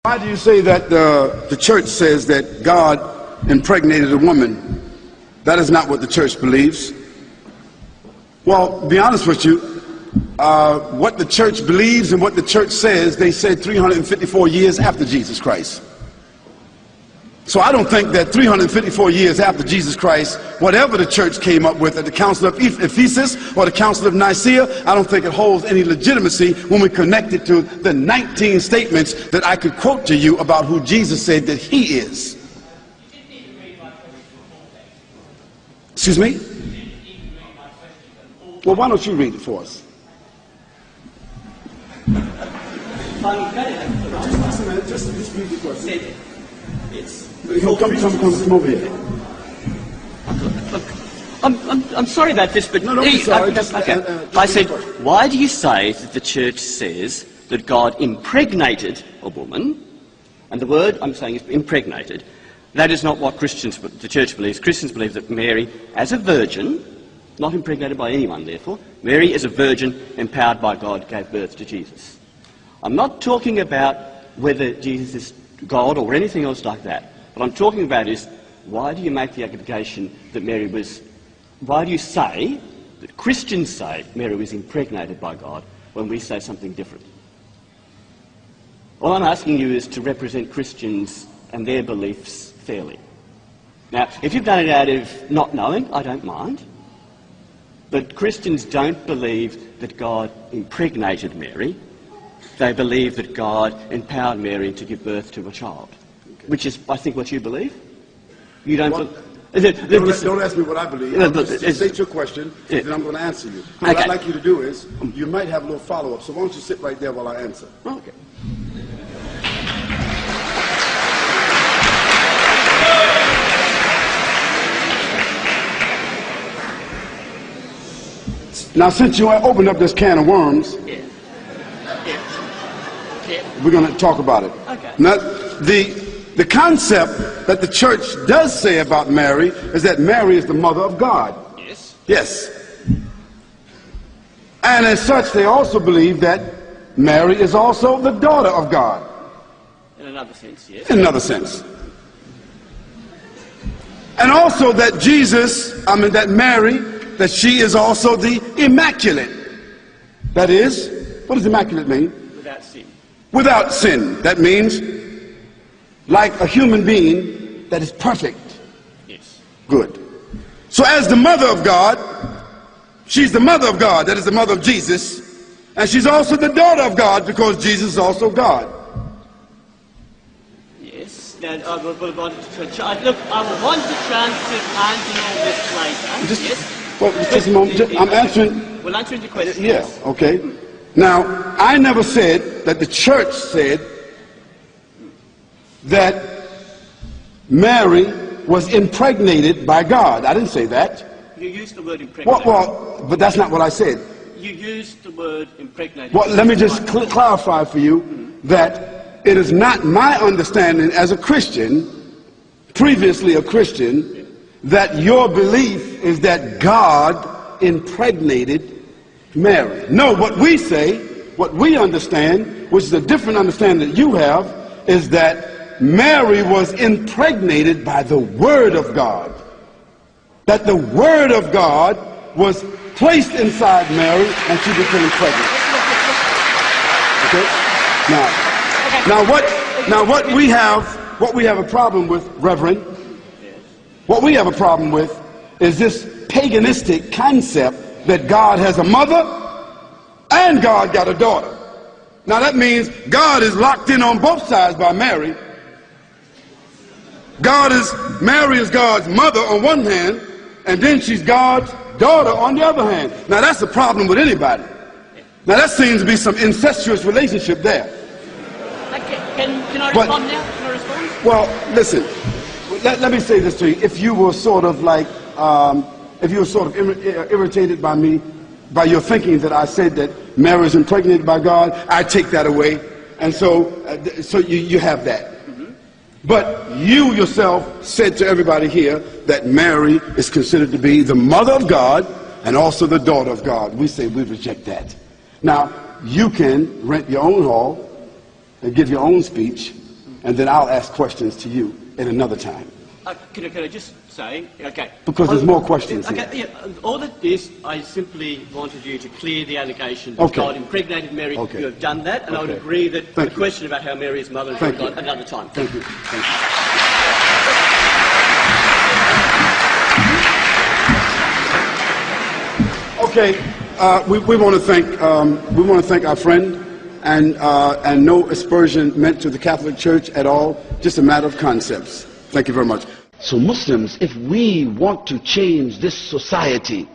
Why do you say that the church says that God impregnated a woman? That is not what the church believes. Well, to be honest with you, what the church believes and what the church says, they said 354 years after Jesus Christ. So I don't think that 354 years after Jesus Christ, whatever the church came up with at the Council of Ephesus or the Council of Nicaea, I don't think it holds any legitimacy when we connect it to the 19 statements that I could quote to you about who Jesus said that he is. Excuse me? Well, why don't you read it for us? Just read it for us. Come over here. Look, I'm sorry about this, but no, don't be sorry. I said, why do you say that the church says that God impregnated a woman? And the word I'm saying is impregnated. That is not what the church believes. Christians believe that Mary, as a virgin, not impregnated by anyone, therefore, Mary, as a virgin, empowered by God, gave birth to Jesus. I'm not talking about whether Jesus is God or anything else like that. What I'm talking about is, why do you make the allegation that why do you say, that Christians say Mary was impregnated by God when we say something different? All I'm asking you is to represent Christians and their beliefs fairly. Now, if you've done it out of not knowing, I don't mind. But Christians don't believe that God impregnated Mary. They believe that God empowered Mary to give birth to a child, which is, I think, what you believe. You don't. Don't ask me what I believe. Just state your question, and then I'm going to answer you. What I'd like you to do is, you might have a little follow-up, so why don't you sit right there while I answer? Okay. Now, since you opened up this can of worms, we're going to talk about it. Okay. Now, the concept that the church does say about Mary is that Mary is the mother of God. Yes. Yes. And as such, they also believe that Mary is also the daughter of God. In another sense, yes. In another sense. And also that that Mary, that she is also the immaculate. That is, what does immaculate mean? Without sin. Without sin. That means like a human being that is perfect. Yes. Good. So as the mother of God, she's the mother of God, that is the mother of Jesus, and she's also the daughter of God because Jesus is also God. Yes. Now, I would want the chance to answer all this later. Yes. Well, just a moment. I'm answering. We'll answer the question. Yeah, okay. Now, I never said that the church said that Mary was impregnated by God. I didn't say that. You used the word impregnated. Well, but that's not what I said. You used the word impregnated. Well, let me just clarify for you that it is not my understanding as a Christian, previously a Christian, that your belief is that God impregnated Mary. No, what we say, what we understand, which is a different understanding that you have, is that Mary was impregnated by the Word of God. That the Word of God was placed inside Mary and she became pregnant. Okay? Now what we have a problem with, Reverend, what we have a problem with is this paganistic concept that God has a mother and God got a daughter. Now that means God is locked in on both sides by Mary. Mary is God's mother on one hand, and then she's God's daughter on the other hand. Now that's a problem with anybody. Now that seems to be some incestuous relationship there. Can I respond now? Can I respond? Well, listen, let me say this to you. If you were sort of like, if you were sort of irritated by me by your thinking that I said that Mary is impregnated by God, I take that away. And so you have that. But you yourself said to everybody here that Mary is considered to be the mother of God and also the daughter of God. We say we reject that. Now, you can rent your own hall and give your own speech, and then I'll ask questions to you at another time. Can I just say, okay. Because there's more questions here. Okay, yeah, all of this, I simply wanted you to clear the allegation that God impregnated Mary. Okay. You have done that, and I would agree that the question about how Mary is mother is God at another time. Thank you. Thank you. Okay, we want to thank our friend, and no aspersion meant to the Catholic Church at all. Just a matter of concepts. Thank you very much. So Muslims, if we want to change this society,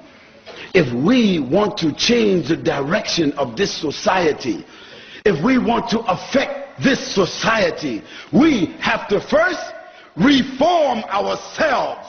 if we want to change the direction of this society, if we want to affect this society, we have to first reform ourselves.